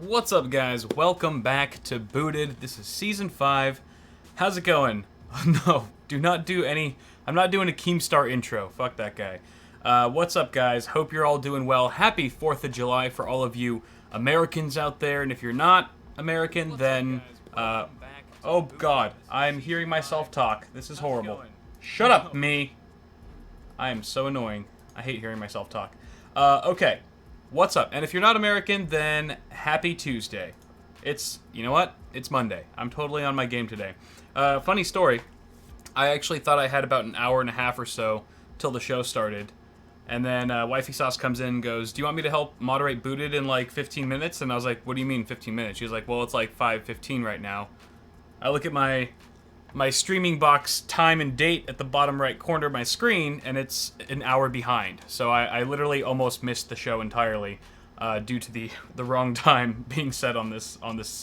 What's up, guys? Welcome back to Booted. This is Season 5. How's it going? No, do not do any... I'm not doing a Keemstar intro. Fuck that guy. What's up, guys? Hope you're all doing well. Happy 4th of July for all of you Americans out there. And if you're not American, then... oh, God. I'm hearing myself talk. This is horrible. Shut up, me. I am so annoying. I hate hearing myself talk. Okay. What's up? And if you're not American, then happy Tuesday. You know what? It's Monday. I'm totally on my game today. Funny story. I actually thought I had about an hour and a half or so till the show started. And then Wifey Sauce comes in and goes, do you want me to help moderate Booted in like 15 minutes? And I was like, what do you mean 15 minutes? She's like, well, it's like 5:15 right now. I look at my streaming box time and date at the bottom right corner of my screen, and it's an hour behind. So I literally almost missed the show entirely due to the wrong time being set on this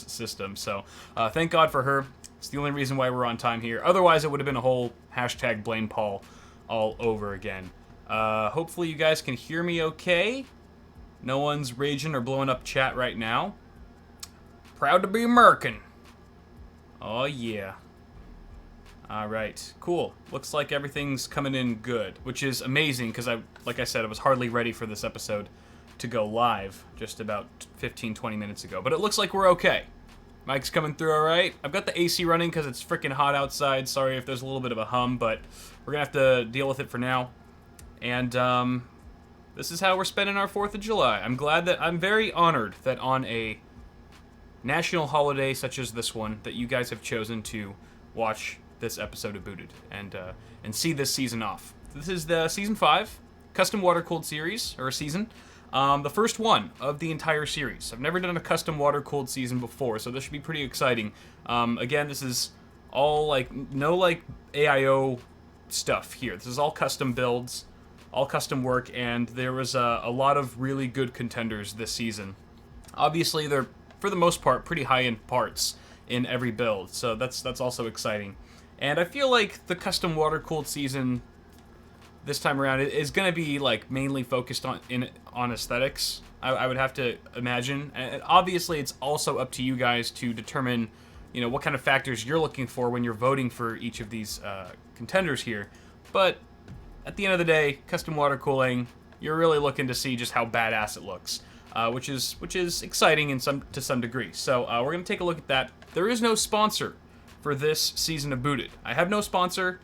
system. So thank God for her. It's the only reason why we're on time here. Otherwise, it would have been a whole hashtag blame Paul all over again. Hopefully you guys can hear me okay. No one's raging or blowing up chat right now. Proud to be American. Oh yeah. Alright, cool. Looks like everything's coming in good, which is amazing because like I said, I was hardly ready for this episode to go live just about 15-20 minutes ago. But it looks like we're okay. Mic's coming through alright. I've got the AC running because it's freaking hot outside. Sorry if there's a little bit of a hum, but we're going to have to deal with it for now. And this is how we're spending our 4th of July. I'm very honored that on a national holiday such as this one, that you guys have chosen to watch this episode of Booted and see this season off. This is the Season 5 custom water-cooled series, or season. The first one of the entire series. I've never done a custom water-cooled season before, so this should be pretty exciting. Again, this is all no AIO stuff here. This is all custom builds, all custom work, and there was a lot of really good contenders this season. Obviously, they're, for the most part, pretty high-end parts in every build, so that's also exciting. And I feel like the custom water-cooled season this time around is going to be mainly focused on aesthetics, I would have to imagine. And obviously, it's also up to you guys to determine, what kind of factors you're looking for when you're voting for each of these contenders here. But at the end of the day, custom water cooling, you're really looking to see just how badass it looks, which is exciting to some degree. So we're going to take a look at that. There is no sponsor for this season of Booted. I have no sponsor.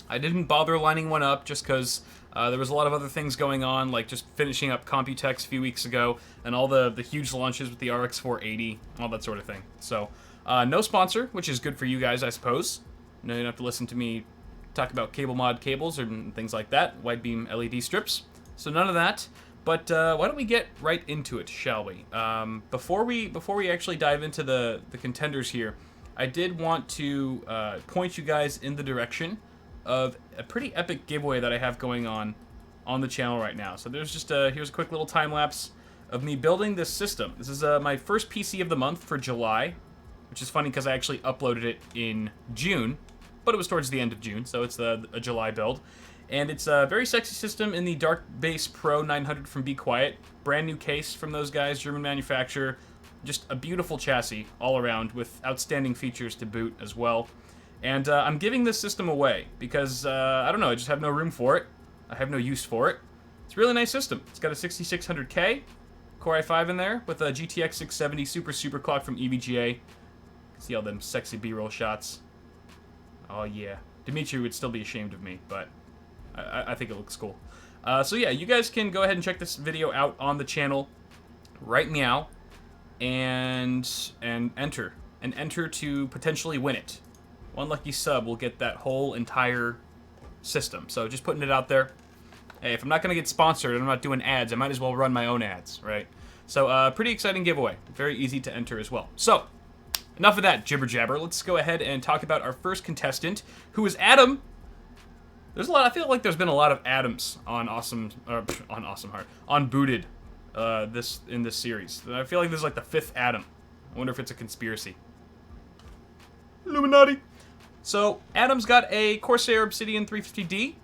I didn't bother lining one up just because there was a lot of other things going on, like just finishing up Computex a few weeks ago, and all the huge launches with the RX 480, all that sort of thing. So, no sponsor, which is good for you guys, I suppose. You don't have to listen to me talk about cable mod cables or things like that, wide beam LED strips. So none of that. But why don't we get right into it, shall we? Before we actually dive into the contenders here, I did want to point you guys in the direction of a pretty epic giveaway that I have going on the channel right now. So there's just here's a quick little time lapse of me building this system. This is my first PC of the month for July, which is funny because I actually uploaded it in June, but it was towards the end of June, so it's a July build. And it's a very sexy system in the Dark Base Pro 900 from Be Quiet. Brand new case from those guys, German manufacturer. Just a beautiful chassis all around with outstanding features to boot as well. And I'm giving this system away because, I don't know, I just have no room for it. I have no use for it. It's a really nice system. It's got a 6600K Core i5 in there with a GTX 670 super clock from EVGA. See all them sexy B-roll shots. Oh yeah. Dimitri would still be ashamed of me, but I think it looks cool. So yeah, you guys can go ahead and check this video out on the channel right meow. And enter to potentially win it. One lucky sub will get that whole entire system. So just putting it out there. Hey, if I'm not going to get sponsored and I'm not doing ads, I might as well run my own ads, right? So pretty exciting giveaway. Very easy to enter as well. So enough of that jibber jabber. Let's go ahead and talk about our first contestant, who is Adam. I feel like there's been a lot of Adams on Booted. In this series. I feel like this is like the 5th Adam. I wonder if it's a conspiracy. Illuminati. So, Adam's got a Corsair Obsidian 350D.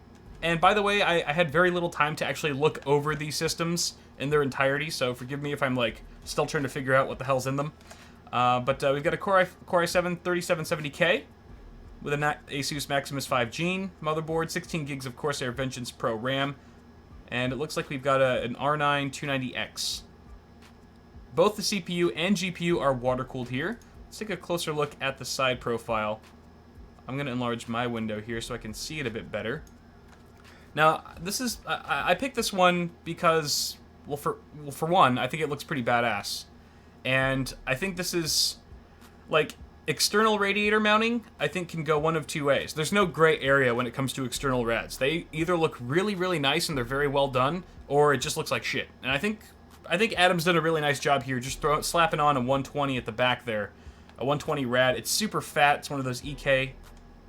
And by the way, I had very little time to actually look over these systems in their entirety, so forgive me if I'm, like, still trying to figure out what the hell's in them. But we've got a Core i7 3770K with an Asus Maximus 5 Gene motherboard, 16 gigs of Corsair Vengeance Pro RAM, and it looks like we've got an R9 290X. Both the CPU and GPU are water-cooled here. Let's take a closer look at the side profile. I'm going to enlarge my window here so I can see it a bit better. Now, this is... I picked this one because, well, for one, I think it looks pretty badass. And I think this is, like, external radiator mounting, I think can go one of two ways. There's no gray area when it comes to external rads. They either look really, really nice and they're very well done, or it just looks like shit. And I think Adam's done a really nice job here, just slapping on a 120 at the back there. A 120 rad. It's super fat. It's one of those EK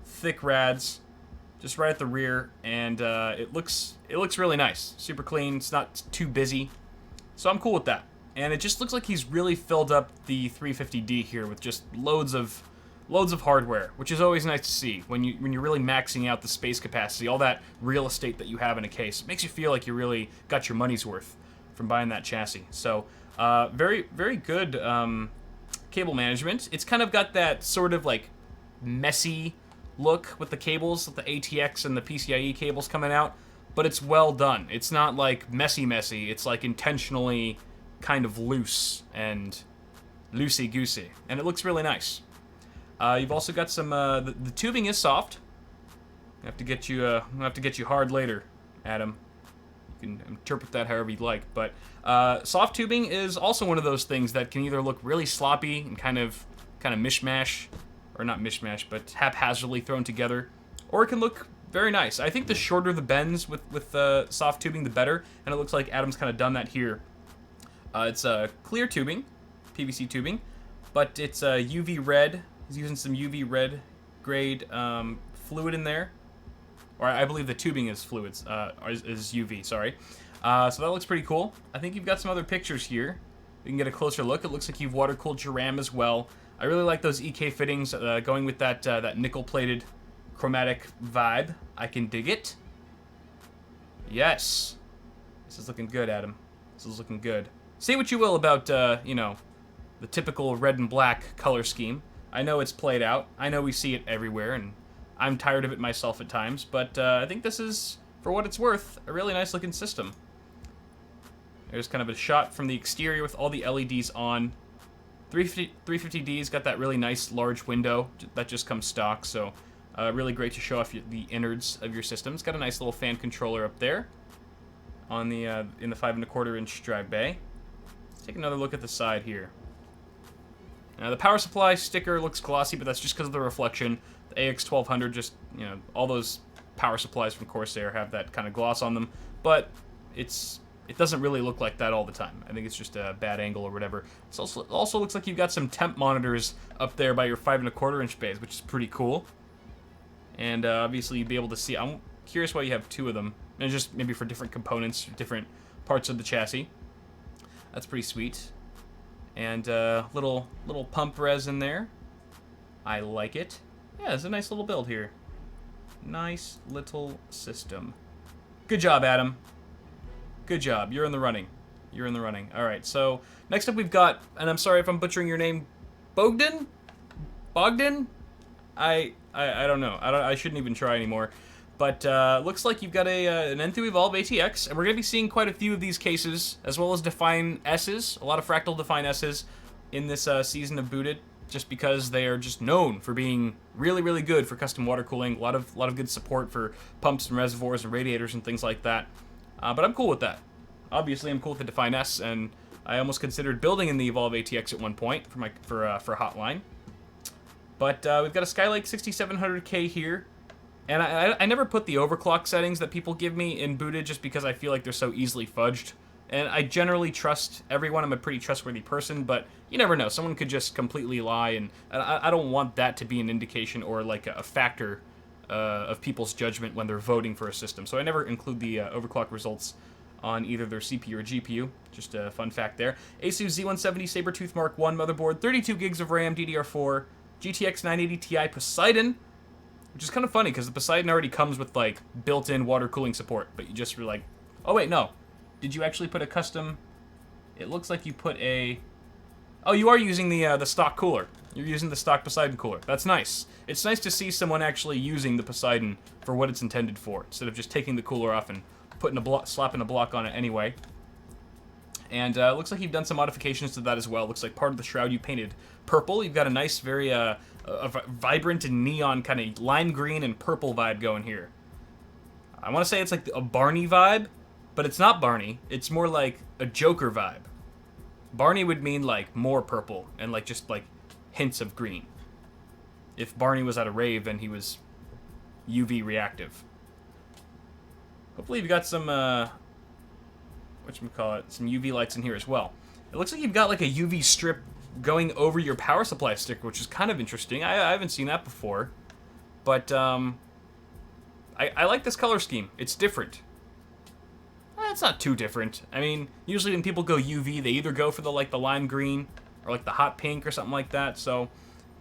thick rads, just right at the rear, and it looks really nice. Super clean. It's not too busy, so I'm cool with that. And it just looks like he's really filled up the 350D here with just loads of hardware, which is always nice to see when you're really maxing out the space capacity, all that real estate that you have in a case. It makes you feel like you really got your money's worth from buying that chassis. So very, very good cable management. It's kind of got that sort of like messy look with the cables, with the ATX and the PCIe cables coming out, but it's well done. It's not like messy. It's like intentionally kind of loose and loosey-goosey, and it looks really nice. You've also got some, the tubing is soft. I have to get you hard later, Adam. You can interpret that however you'd like, but soft tubing is also one of those things that can either look really sloppy and kind of mishmash, or not mishmash, but haphazardly thrown together, or it can look very nice. I think the shorter the bends with soft tubing, the better, and it looks like Adam's kind of done that here. It's clear tubing, PVC tubing, but it's UV red. He's using some UV red grade fluid in there. Or I believe the tubing is fluids, is UV, sorry. So that looks pretty cool. I think you've got some other pictures here. We can get a closer look. It looks like you've water-cooled your RAM as well. I really like those EK fittings, going with that nickel-plated chromatic vibe. I can dig it. Yes. This is looking good, Adam. This is looking good. Say what you will about, you know, the typical red and black color scheme. I know it's played out. I know we see it everywhere, and I'm tired of it myself at times, but I think this is, for what it's worth, a really nice looking system. There's kind of a shot from the exterior with all the LEDs on. 350D's got that really nice large window that just comes stock, so really great to show off the innards of your system. It's got a nice little fan controller up there on the in the 5¼ inch drive bay. Let's take another look at the side here. Now the power supply sticker looks glossy, but that's just because of the reflection. The AX1200, just, you know, all those power supplies from Corsair have that kind of gloss on them, but it doesn't really look like that all the time. I think it's just a bad angle or whatever. It also looks like you've got some temp monitors up there by your 5¼ inch bays, which is pretty cool. And obviously you'd be able to see. I'm curious why you have two of them, and just maybe for different components, different parts of the chassis. That's pretty sweet. And little pump res in there. I like it. Yeah, it's a nice little build here. Nice little system. Good job, Adam. Good job. You're in the running. You're in the running. All right, so next up we've got, and I'm sorry if I'm butchering your name, Bogdan? Bogdan? I don't know. I shouldn't even try anymore. But looks like you've got an Enthoo Evolve ATX, and we're going to be seeing quite a few of these cases, as well as Define S's, a lot of Fractal Define S's in this season of Booted, just because they are just known for being really, really good for custom water cooling. A lot of good support for pumps and reservoirs and radiators and things like that. But I'm cool with that. Obviously, I'm cool with the Define S, and I almost considered building in the Evolve ATX at one point for Hotline. But we've got a Skylake 6700K here. And I never put the overclock settings that people give me in Booted just because I feel like they're so easily fudged. And I generally trust everyone. I'm a pretty trustworthy person, but you never know. Someone could just completely lie, and I don't want that to be an indication or like a factor of people's judgment when they're voting for a system. So I never include the overclock results on either their CPU or GPU. Just a fun fact there. Asus Z170 Sabertooth Mark I motherboard, 32 gigs of RAM, DDR4, GTX 980 Ti Poseidon, which is kind of funny because the Poseidon already comes with like built-in water cooling support, but you just were like, oh wait, no, did you actually put a custom? It looks like you put a... Oh, you are using the stock cooler. You're using the stock Poseidon cooler. That's nice. It's nice to see someone actually using the Poseidon for what it's intended for, instead of just taking the cooler off and putting a block, slapping a block on it anyway. And it looks like you've done some modifications to that as well. Looks like part of the shroud you painted purple. You've got a nice, very vibrant and neon kind of lime green and purple vibe going here. I want to say it's like a Barney vibe, but it's not Barney. It's more like a Joker vibe. Barney would mean like more purple and like just like hints of green. If Barney was at a rave and he was UV reactive. Hopefully you've got some whatchamacallit, some UV lights in here as well. It looks like you've got like a UV strip going over your power supply sticker, which is kind of interesting. I haven't seen that before. But I like this color scheme. It's different. It's not too different. I mean, usually when people go UV, they either go for the lime green or like the hot pink or something like that. So,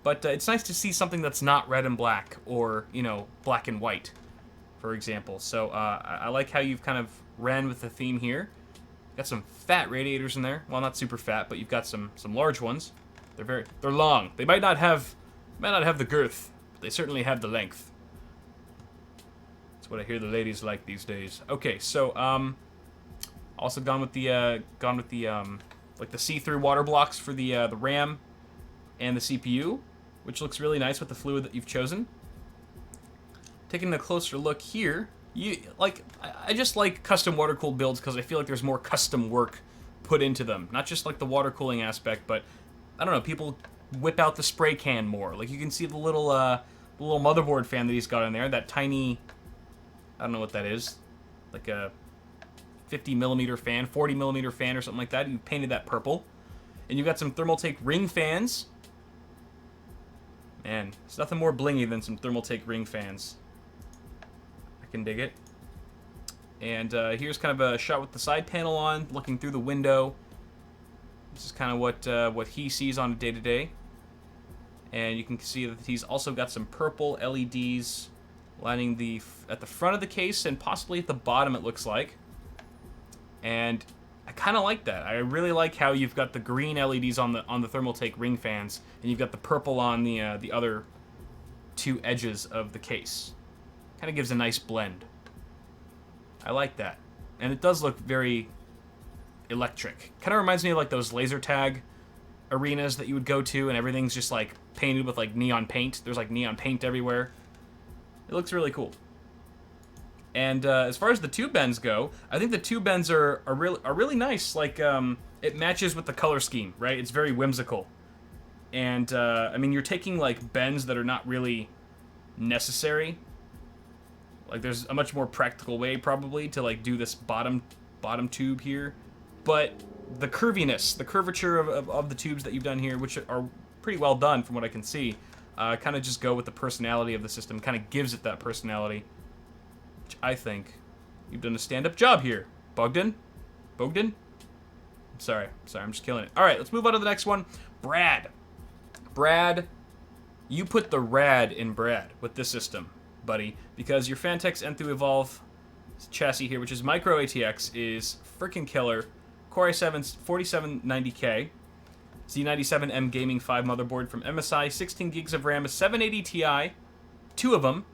but it's nice to see something that's not red and black or, you know, black and white, for example. So I like how you've kind of ran with the theme here. Got some fat radiators in there. Well, not super fat, but you've got some large ones. They're long. They might not have the girth, but they certainly have the length. That's what I hear the ladies like these days. Okay, so also gone with the like the see-through water blocks for the RAM and the CPU, which looks really nice with the fluid that you've chosen. Taking a closer look here, I just like custom water-cooled builds because I feel like there's more custom work put into them. Not just like the water cooling aspect, but I don't know, people whip out the spray can more. Like you can see the little motherboard fan that he's got in there, that tiny, I don't know what that is, like a 50mm fan, 40mm fan or something like that. You painted that purple. And you've got some Thermaltake ring fans. Man, it's nothing more blingy than some Thermaltake ring fans. I can dig it. And here's kind of a shot with the side panel on, looking through the window. This is kind of what he sees on a day-to-day. And you can see that he's also got some purple LEDs lining at the front of the case and possibly at the bottom, it looks like. And I kind of like that. I really like how you've got the green LEDs on the Thermaltake ring fans, and you've got the purple on the other two edges of the case. Kind of gives a nice blend. I like that, and it does look very electric. Kind of reminds me of like those laser tag arenas that you would go to, and everything's just like painted with like neon paint. There's like neon paint everywhere. It looks really cool. And as far as the tube bends go, I think the tube bends are really nice. Like it matches with the color scheme, right? It's very whimsical. And I mean, you're taking like bends that are not really necessary. Like there's a much more practical way probably to like do this bottom tube here, but the curviness, the curvature of the tubes that you've done here, which are pretty well done from what I can see, kind of just go with the personality of the system. Kind of gives it that personality. I think you've done a stand-up job here, Bogdan? Sorry, I'm just killing it. All right, let's move on to the next one. Brad, you put the rad in Brad with this system, buddy, because your Fantex Enthoo Evolve chassis here, which is Micro ATX, is freaking killer. Core i7 4790K, Z97M Gaming 5 motherboard from MSI, 16 gigs of RAM, a 780 Ti, two of them.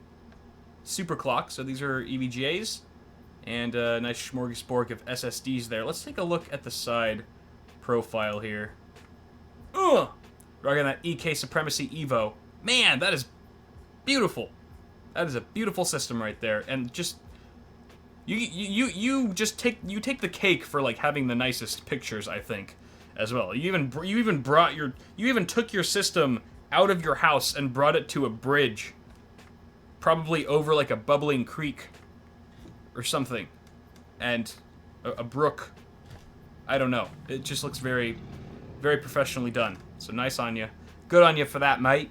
Super clock, so these are EVGAs, and a nice smorgasbord of SSDs there. Let's take a look at the side profile here. Ugh! Rocking that EK Supremacy Evo. Man, that is beautiful. That is a beautiful system right there, and just you take the cake for like having the nicest pictures, I think, as well. You even took your system out of your house and brought it to a bridge. Probably over like a bubbling creek or something, and a brook. I don't know. It just looks very, very professionally done. So nice on you. Good on you for that, mate.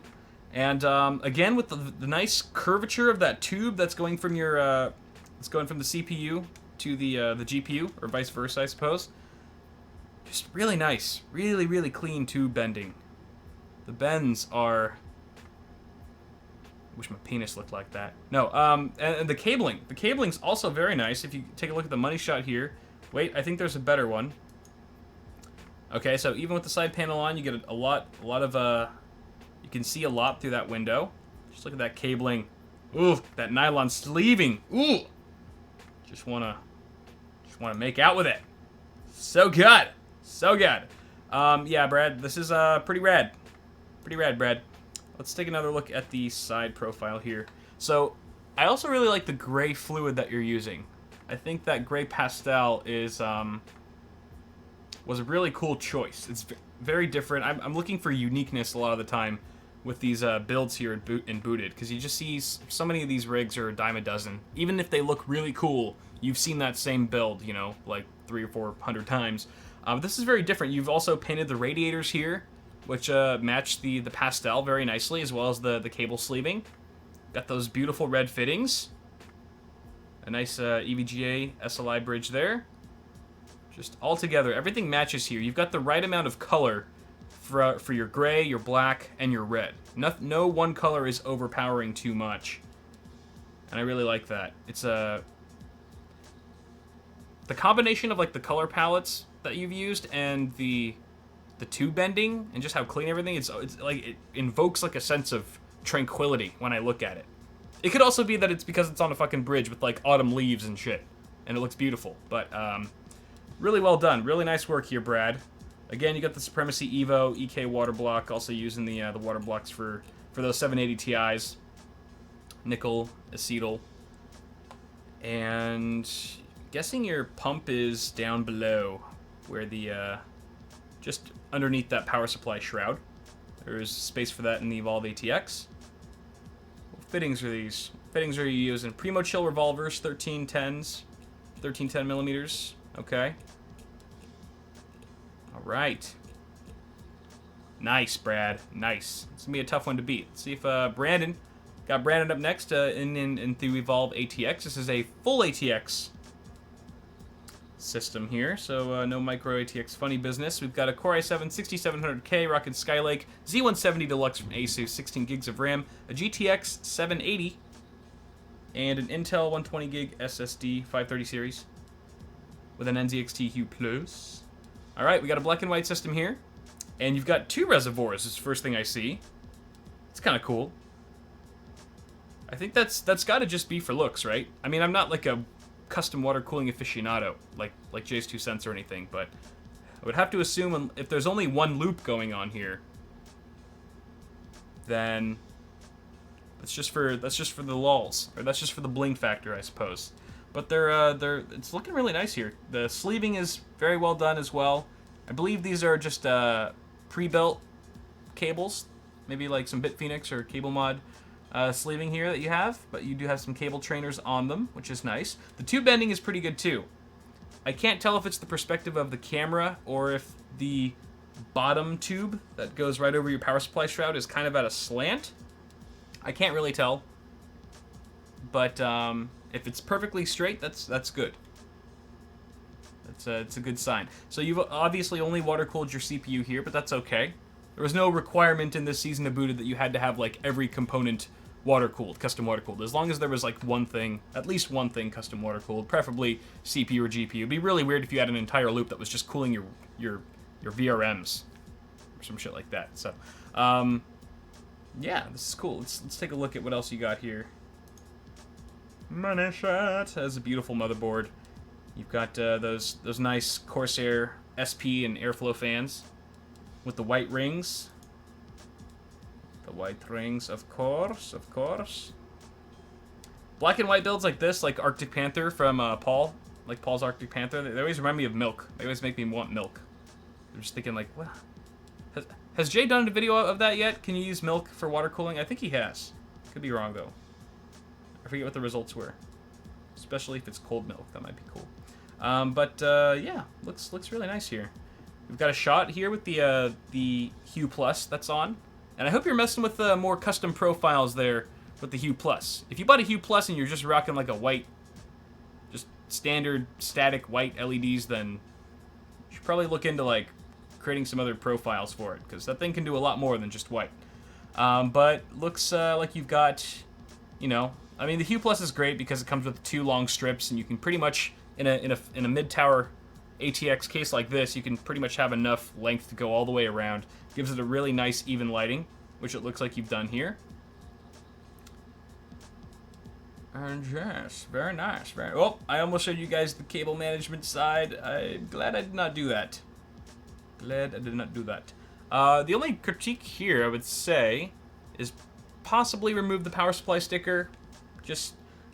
And again, with the nice curvature of that tube that's going from your, it's going from the CPU to the GPU, or vice versa, I suppose. Just really nice, really, really clean tube bending. The bends are. Wish my penis looked like that. No, and the cabling. The cabling's also very nice. If you take a look at the money shot here, Wait, I think there's a better one. Okay, so even with the side panel on, you get a lot of, you can see a lot through that window. Just look at that cabling. Ooh, that nylon sleeving. Ooh! Just wanna make out with it. So good. So good. Yeah, Brad, this is, pretty rad. Pretty rad, Brad. Let's take another look at the side profile here. So, I also really like the gray fluid that you're using. I think that gray pastel is, was a really cool choice. It's very different. I'm looking for uniqueness a lot of the time with these builds here in Booted, because you just see so many of these rigs are a dime a dozen. Even if they look really cool, you've seen that same build, you know, like 300 or 400 times. This is very different. You've also painted the radiators here, which match the pastel very nicely, as well as the cable sleeving. Got those beautiful red fittings. A nice EVGA SLI bridge there. Just all together, everything matches here. You've got the right amount of color for your gray, your black, and your red. No one color is overpowering too much. And I really like that. It's the combination of like the color palettes that you've used and the tube bending and just how clean everything is. It's like it invokes like a sense of tranquility when I look at it. It could also be that it's because it's on a fucking bridge with like autumn leaves and shit, and it looks beautiful. But really well done. Really nice work here, Brad. Again, you got the Supremacy Evo EK water block, also using the water blocks for those 780 Ti's, nickel, acetal, and guessing your pump is down below, where the just underneath that power supply shroud. There's space for that in the Evolve ATX. What fittings are these? Fittings are you using? Primo Chill revolvers, 1310s, 1310 millimeters. Okay. All right. Nice, Brad. Nice. It's gonna be a tough one to beat. Let's see if Brandon got Brandon up next in the Evolve ATX. This is a full ATX system here, so no micro ATX funny business. We've got a Core i7 6700K rocking Skylake, Z170 Deluxe from Asus, 16 gigs of RAM, a GTX 780, and an Intel 120 gig SSD 530 series with an NZXT Hue Plus. All right, we got a black and white system here, and you've got two reservoirs. This is the first thing I see. It's kind of cool. I think that's got to just be for looks, right? I mean, I'm not like a custom water cooling aficionado like Jay's 2 cents or anything, but I would have to assume if there's only one loop going on here, then that's just for the lulz, or that's just for the bling factor, I suppose. But it's looking really nice here. The sleeving is very well done as well. I believe these are just pre-built cables, maybe like some Bitphoenix or Cable Mod sleeving here that you have, but you do have some cable trainers on them, which is nice. The tube bending is pretty good too. I can't tell if it's the perspective of the camera or if the bottom tube that goes right over your power supply shroud is kind of at a slant. I can't really tell, but if it's perfectly straight, that's good. It's a good sign. So you've obviously only water cooled your CPU here, but that's okay. There was no requirement in this season of Booted that you had to have like every component water cooled, custom water cooled. As long as there was like one thing, at least one thing custom water cooled, preferably CPU or GPU. It'd be really weird if you had an entire loop that was just cooling your VRMs or some shit like that. So, yeah, this is cool. Let's take a look at what else you got here. Money shot has a beautiful motherboard. You've got those nice Corsair SP and airflow fans with the white rings. The white rings, of course, of course. Black and white builds like this, like Arctic Panther from Paul, like Paul's Arctic Panther, they always remind me of milk. They always make me want milk. I'm just thinking like, what? Has Jay done a video of that yet? Can you use milk for water cooling? I think he has. Could be wrong though. I forget what the results were. Especially if it's cold milk, that might be cool. Yeah, looks really nice here. We've got a shot here with the Hue Plus that's on. And I hope you're messing with more custom profiles there with the Hue Plus. If you bought a Hue Plus and you're just rocking like a white, just standard static white LEDs, then you should probably look into like creating some other profiles for it, because that thing can do a lot more than just white. But looks like you've got, you know, I mean the Hue Plus is great because it comes with 2 long strips, and you can pretty much in a mid tower ATX case like this, you can pretty much have enough length to go all the way around. Gives it a really nice even lighting, which it looks like you've done here. And yes, very nice. Oh, I almost showed you guys the cable management side. I'm glad I did not do that. The only critique here, I would say, is possibly remove the power supply sticker.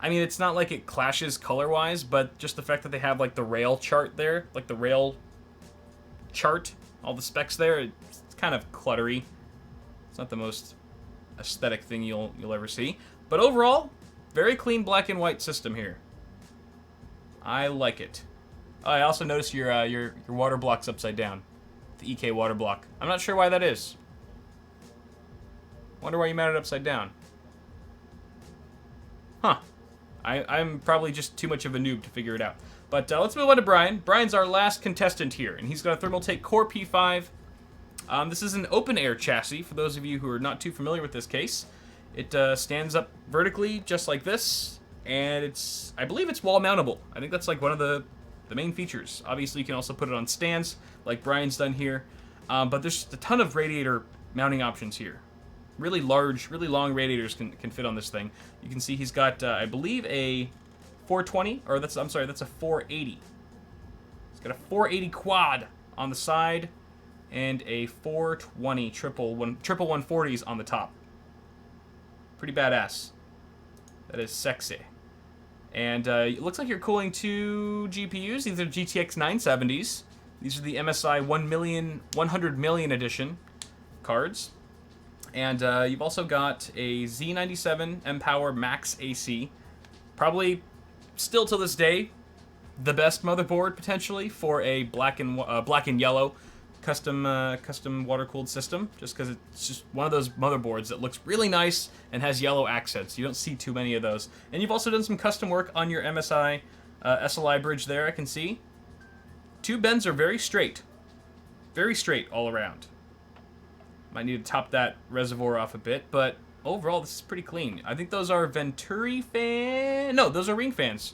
I mean, it's not like it clashes color-wise, but just the fact that they have, like, the rail chart there, like the rail chart, all the specs there, it's kind of cluttery. It's not the most aesthetic thing you'll ever see. But overall, very clean black and white system here. I like it. Oh, I also noticed your water block's upside down. The EK water block. I'm not sure why that is. Wonder why you mounted it upside down. Huh. I'm probably just too much of a noob to figure it out. But let's move on to Brian. Brian's our last contestant here, and he's got a Thermaltake Core P5. This is an open air chassis, for those of you who are not too familiar with this case. It stands up vertically, just like this, and I believe it's wall mountable. I think that's like one of the main features. Obviously, you can also put it on stands, like Brian's done here. But there's a ton of radiator mounting options here. Really large, really long radiators can fit on this thing. You can see he's got, I believe, a 420, or that's a 480. He's got a 480 quad on the side, and a 420 triple 140s on the top. Pretty badass. That is sexy. And it looks like you're cooling 2 GPUs. These are GTX 970s. These are the MSI 100 million edition cards. And you've also got a Z97 M-Power Max AC. Probably, still to this day, the best motherboard, potentially, for a black and yellow custom water-cooled system. Just because it's just one of those motherboards that looks really nice and has yellow accents. You don't see too many of those. And you've also done some custom work on your MSI SLI bridge there, I can see. 2 bends are very straight. Very straight all around. Might need to top that reservoir off a bit, but overall, this is pretty clean. I think those are Venturi fans. No, those are ring fans.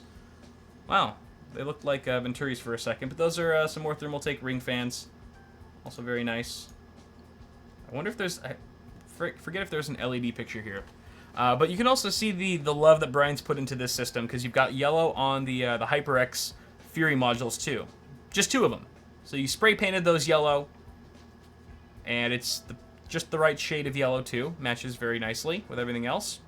Wow, they looked like Venturis for a second, but those are some more Thermaltake ring fans. Also very nice. I wonder if there's... I forget if there's an LED picture here. But you can also see the love that Brian's put into this system, because you've got yellow on the HyperX Fury modules, too. Just 2 of them. So you spray painted those yellow, and it's just the right shade of yellow, too. Matches very nicely with everything else.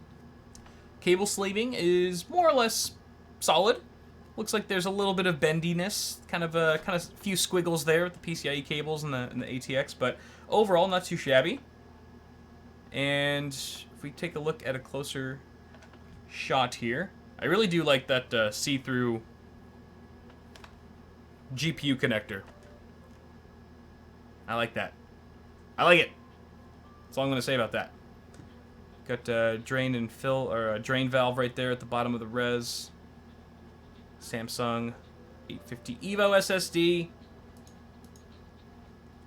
Cable sleeving is more or less solid. Looks like there's a little bit of bendiness, kind of a few squiggles there with the PCIe cables and the ATX, but overall not too shabby. And if we take a look at a closer shot here, I really do like that see-through GPU connector. I like that. I like it. That's all I'm going to say about that. Got drain and fill, or a drain valve right there at the bottom of the res. Samsung 850 EVO SSD.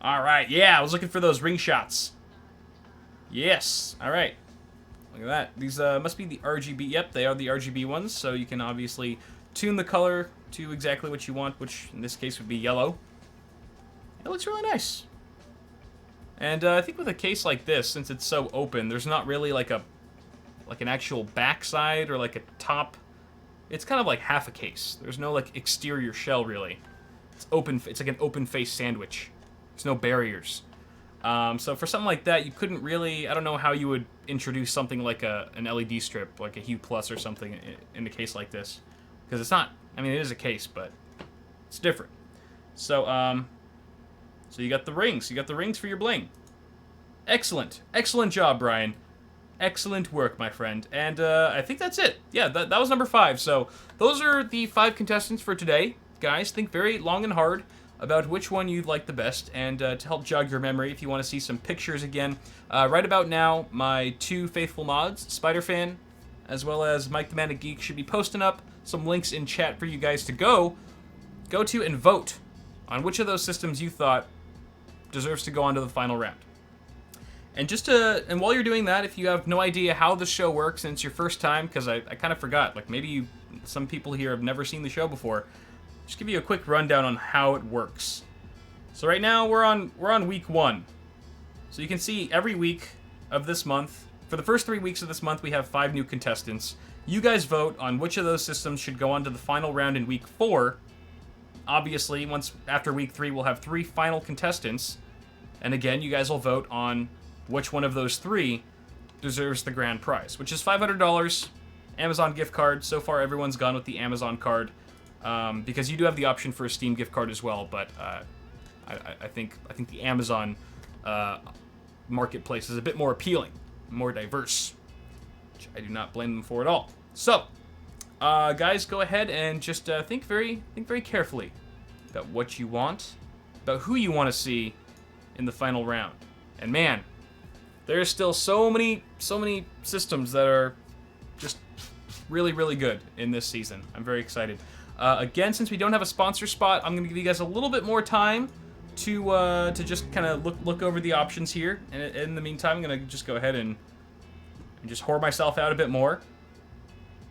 Alright, yeah, I was looking for those ring shots. Yes, alright. Look at that. These must be the RGB. Yep, they are the RGB ones, so you can obviously tune the color to exactly what you want, which in this case would be yellow. It looks really nice. And I think with a case like this, since it's so open, there's not really like an actual backside or like a top. It's kind of like half a case. There's no like exterior shell really. It's open. It's like an open face sandwich. There's no barriers. So for something like that, you couldn't really. I don't know how you would introduce something like an LED strip, like a Hue Plus or something, in a case like this, because it's not. I mean, it is a case, but it's different. So so you got the rings. You got the rings for your bling. Excellent. Excellent job, Brian. Excellent work, my friend. And I think that's it. Yeah, that was number 5. So those are the 5 contestants for today. Guys, think very long and hard about which one you'd like the best. And to help jog your memory, if you want to see some pictures again, right about now, my 2 faithful mods, Spider-Fan, as well as Mike the Manic Geek, should be posting up some links in chat for you guys to go to and vote on which of those systems you thought deserves to go on to the final round. And and while you're doing that, if you have no idea how the show works and it's your first time, because I kind of forgot, like maybe some people here have never seen the show before, just give you a quick rundown on how it works. So right now we're on week 1. So you can see every week of this month, for the first 3 weeks of this month, we have 5 new contestants. You guys vote on which of those systems should go on to the final round in week 4. Obviously, after week 3, we'll have 3 final contestants. And again, you guys will vote on which one of those 3 deserves the grand prize, which is $500 Amazon gift card. So far, everyone's gone with the Amazon card, because you do have the option for a Steam gift card as well. But I think the Amazon marketplace is a bit more appealing, more diverse, which I do not blame them for at all. So, guys, go ahead and just think very carefully about what you want, about who you want to see in the final round. And man, there's still so many systems that are just really good in this season. I'm very excited. Again, since we don't have a sponsor spot, I'm going to give you guys a little bit more time to just kind of look over the options here. And in the meantime, I'm going to just go ahead and just whore myself out a bit more.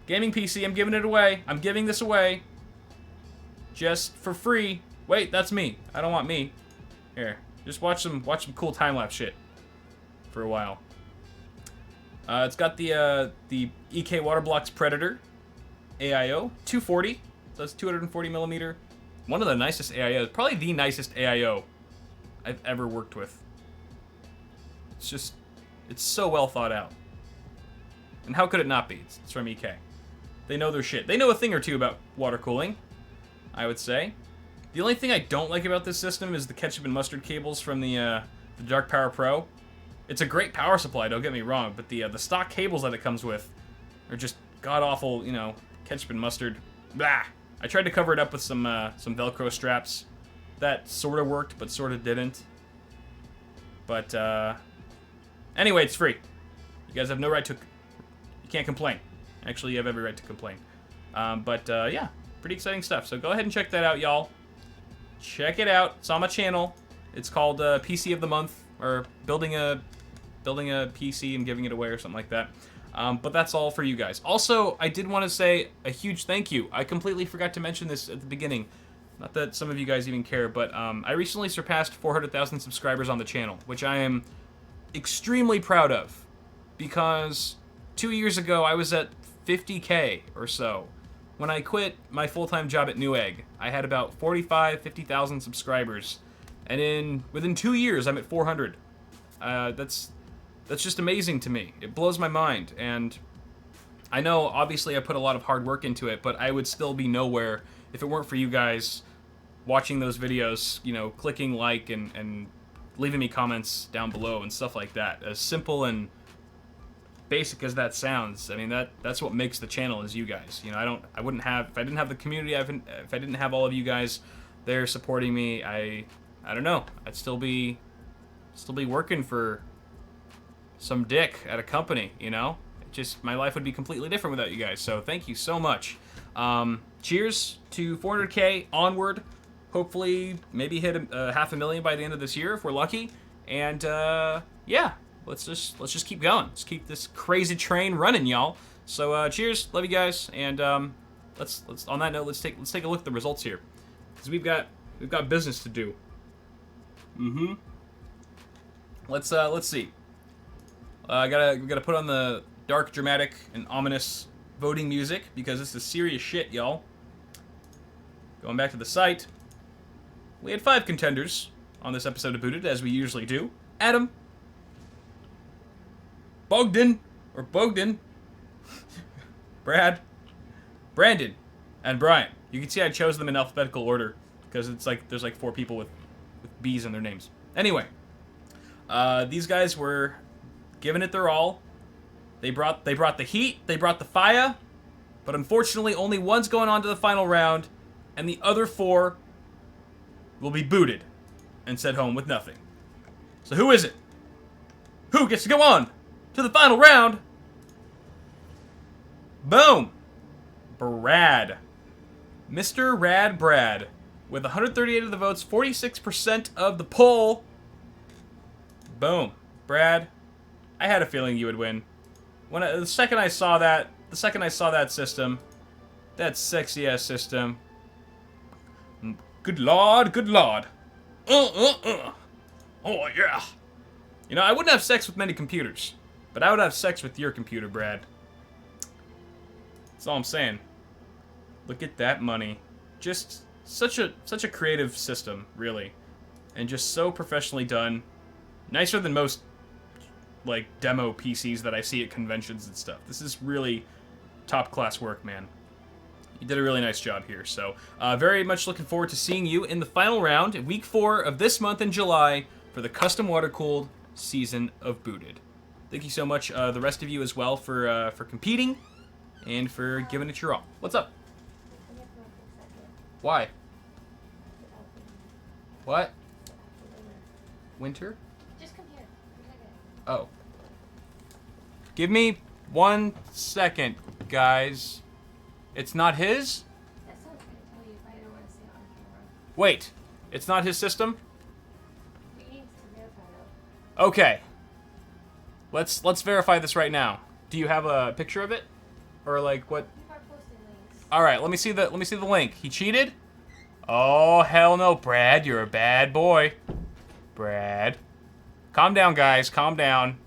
Gaming PC, I'm giving it away. I'm giving this away just for free. Wait, that's me. I don't want me. Here, just watch some cool time-lapse shit for a while. It's got the EK Waterblocks Predator AIO 240. So it's 240 millimeter. One of the nicest AIOs, probably the nicest AIO I've ever worked with. It's so well thought out. And how could it not be? It's from EK. They know their shit. They know a thing or two about water cooling, I would say. The only thing I don't like about this system is the ketchup and mustard cables from the Dark Power Pro. It's a great power supply, don't get me wrong, but the stock cables that it comes with are just god-awful, ketchup and mustard. Blah! I tried to cover it up with some Velcro straps. That sort of worked, but sort of didn't. But, anyway, it's free. You guys have no right to... You can't complain. Actually, you have every right to complain. Yeah, pretty exciting stuff. So go ahead and check that out, y'all. Check it out. It's on my channel. It's called PC of the Month, or building a PC and giving it away or something like that. But that's all for you guys. Also, I did want to say a huge thank you. I completely forgot to mention this at the beginning. Not that some of you guys even care, but I recently surpassed 400,000 subscribers on the channel, which I am extremely proud of. Because 2 years ago, I was at 50K or so. When I quit my full-time job at Newegg, I had about 50,000 subscribers. And within 2 years, I'm at 400. That's just amazing to me. It blows my mind. And I know, obviously, I put a lot of hard work into it, but I would still be nowhere if it weren't for you guys watching those videos, clicking like and leaving me comments down below and stuff like that. As simple and basic as that sounds, I mean, that's what makes the channel, is you guys. I wouldn't have, if I didn't have the community, if I didn't have all of you guys there supporting me, I don't know, I'd still be working for some dick at a company, my life would be completely different without you guys. So thank you so much. Cheers to 400K onward. Hopefully, maybe hit 500,000 by the end of this year if we're lucky. And yeah, let's just keep going. Let's keep this crazy train running, y'all. So cheers, love you guys, and let's on that note, let's take a look at the results here, because we've got business to do. Let's see. I gotta put on the dark, dramatic, and ominous voting music, because this is serious shit, y'all. Going back to the site, we had 5 contenders on this episode of Booted, as we usually do. Adam, Bogdan, Brad, Brandon, and Brian. You can see I chose them in alphabetical order, because it's like there's like 4 people with B's in their names. Anyway, these guys were giving it their all. They brought the heat, they brought the fire, but unfortunately only one's going on to the final round, and the other 4 will be booted and sent home with nothing. So who is it? Who gets to go on to the final round? Boom! Brad. Mr. Rad Brad. With 138 of the votes, 46% of the poll. Boom. Brad, I had a feeling you would win. The second I saw that system, that sexy-ass system, Good lord, good lord. Oh yeah. You know, I wouldn't have sex with many computers, but I would have sex with your computer, Brad. That's all I'm saying. Look at that money. Just such a creative system, really. And just so professionally done. Nicer than most, like, demo PCs that I see at conventions and stuff. This is really top-class work, man. You did a really nice job here. So, very much looking forward to seeing you in the final round, week 4 of this month in July, for the custom water-cooled season of Booted. Thank you so much, the rest of you as well, for competing and for giving it your all. What's up? Why? What? Winter? Just come here. Oh. Give me 1 second, guys. It's not his? That's what I was going to tell you if I didn't want to see it on camera. Wait. It's not his system? We need to verify though. Okay. Let's verify this right now. Do you have a picture of it? Or like what? People are posting links. All right, let me see the link. He cheated? Oh, hell no, Brad. You're a bad boy. Brad. Calm down, guys. Calm down.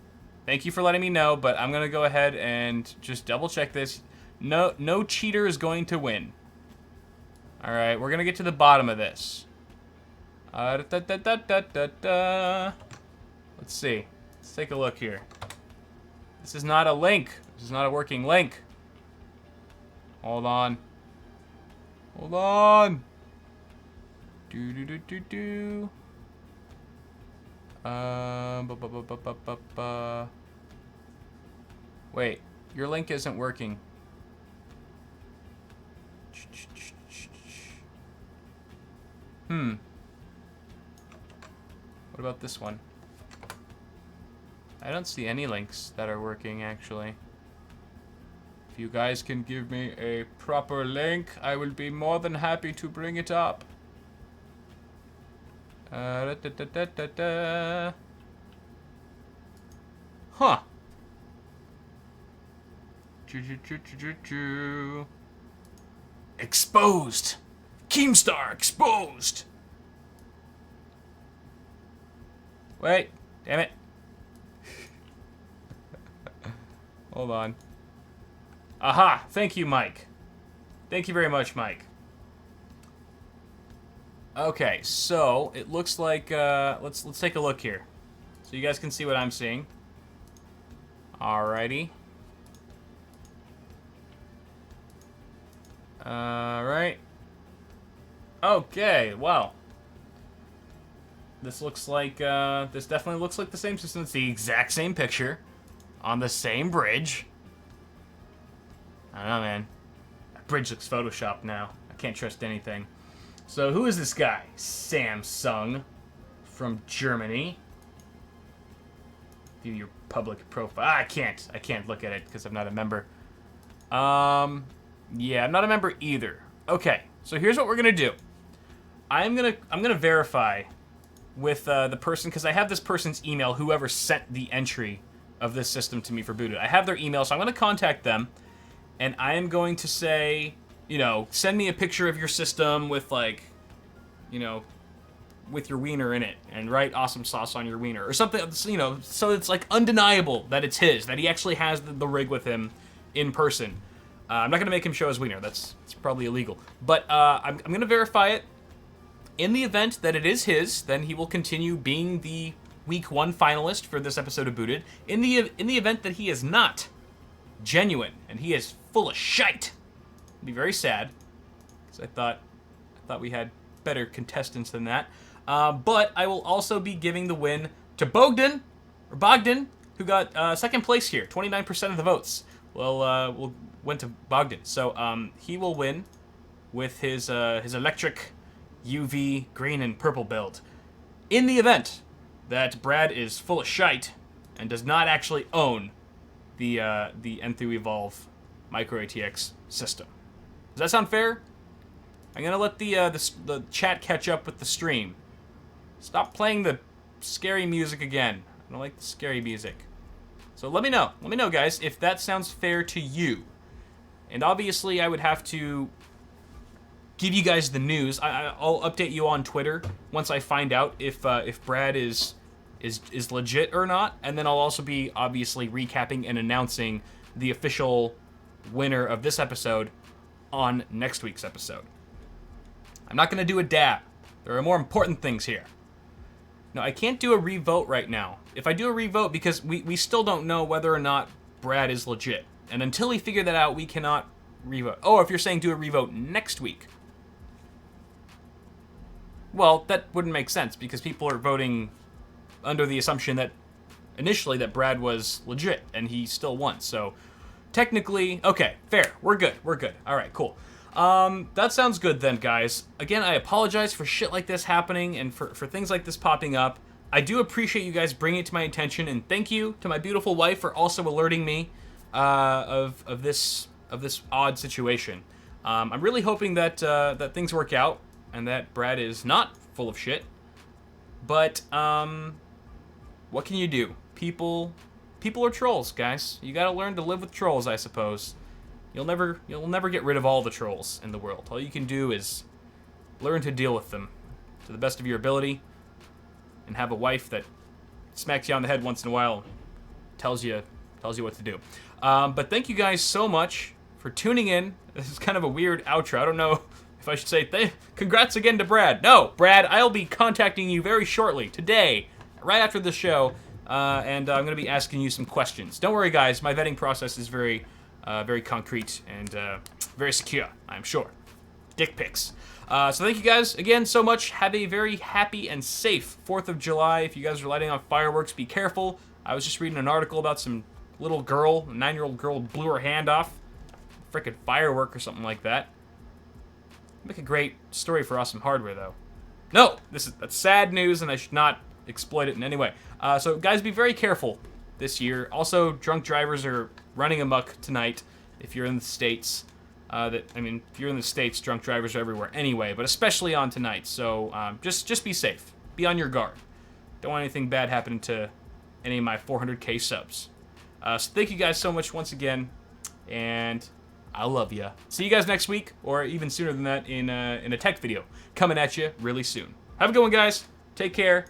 Thank you for letting me know, but I'm going to go ahead and just double check this. No cheater is going to win. All right, we're going to get to the bottom of this. Let's see. Let's take a look here. This is not a link. This is not a working link. Hold on. Hold on. Do. Wait, your link isn't working. What about this one? I don't see any links that are working, actually. If you guys can give me a proper link, I will be more than happy to bring it up. Huh. Exposed. Keemstar exposed. Wait. Damn it. Hold on. Aha! Thank you, Mike. Thank you very much, Mike. Okay, so it looks like let's take a look here, so you guys can see what I'm seeing. Alrighty. Alright. Okay. Well, this looks like this definitely looks like the same system. It's the exact same picture on the same bridge. I don't know, man. That bridge looks photoshopped now. I can't trust anything. So who is this guy? Samsung from Germany. View your public profile. I can't look at it because I'm not a member. Yeah, I'm not a member either. Okay, so here's what we're gonna do. I'm gonna verify with the person, because I have this person's email, whoever sent the entry of this system to me for Booted. I have their email, so I'm gonna contact them, and I am going to say, you know, send me a picture of your system with, like, you know, with your wiener in it, and write awesome sauce on your wiener, or something, you know, so it's, like, undeniable that it's his, that he actually has the rig with him in person. I'm not going to make him show his wiener. It's probably illegal. But I'm going to verify it. In the event that it is his, then he will continue being the Week 1 finalist for this episode of Booted. In the event that he is not genuine, and he is full of shite, it'd be very sad, because I thought we had better contestants than that. But I will also be giving the win to Bogdan, who got second place here, 29% of the votes. Well, went to Bogdan, so he will win with his electric UV green and purple build. In the event that Brad is full of shite and does not actually own the Enthoo Evolve Micro ATX system. Does that sound fair? I'm gonna let the chat catch up with the stream. Stop playing the scary music again. I don't like the scary music. So let me know, guys, if that sounds fair to you. And obviously, I would have to give you guys the news. I'll update you on Twitter once I find out if Brad is legit or not, and then I'll also be obviously recapping and announcing the official winner of this episode on next week's episode. I'm not going to do a dab. There are more important things here. No, I can't do a revote right now. If I do a revote, because we still don't know whether or not Brad is legit. And until we figure that out, we cannot revote. Oh, if you're saying do a revote next week. Well, that wouldn't make sense, because people are voting under the assumption that initially that Brad was legit, and he still won. So technically, okay, fair. We're good. All right, cool. That sounds good then, guys. Again, I apologize for shit like this happening and for things like this popping up. I do appreciate you guys bringing it to my attention, and thank you to my beautiful wife for also alerting me of this odd situation. I'm really hoping that that things work out and that Brad is not full of shit. But what can you do? People are trolls, guys. You gotta learn to live with trolls, I suppose. You'll never get rid of all the trolls in the world. All you can do is learn to deal with them to the best of your ability, and have a wife that smacks you on the head once in a while, tells you what to do. But thank you guys so much for tuning in. This is kind of a weird outro. I don't know if I should say congrats again to Brad. No, Brad, I'll be contacting you very shortly, today, right after the show, and I'm going to be asking you some questions. Don't worry, guys. My vetting process is very concrete and very secure, I'm sure. Dick pics. So thank you guys again so much. Have a very happy and safe 4th of July. If you guys are lighting off fireworks, be careful. I was just reading an article about some little girl, a 9-year-old girl, blew her hand off. Frickin' firework or something like that. Make a great story for Awesome Hardware, though. No! That's sad news, and I should not exploit it in any way. So guys, be very careful this year. Also, drunk drivers are running amok tonight if you're in the States. If you're in the States, drunk drivers are everywhere anyway, but especially on tonight. So just be safe. Be on your guard. Don't want anything bad happening to any of my 400k subs. So thank you guys so much once again, and I love ya. See you guys next week, or even sooner than that in a tech video coming at you really soon. Have a good one, guys. Take care.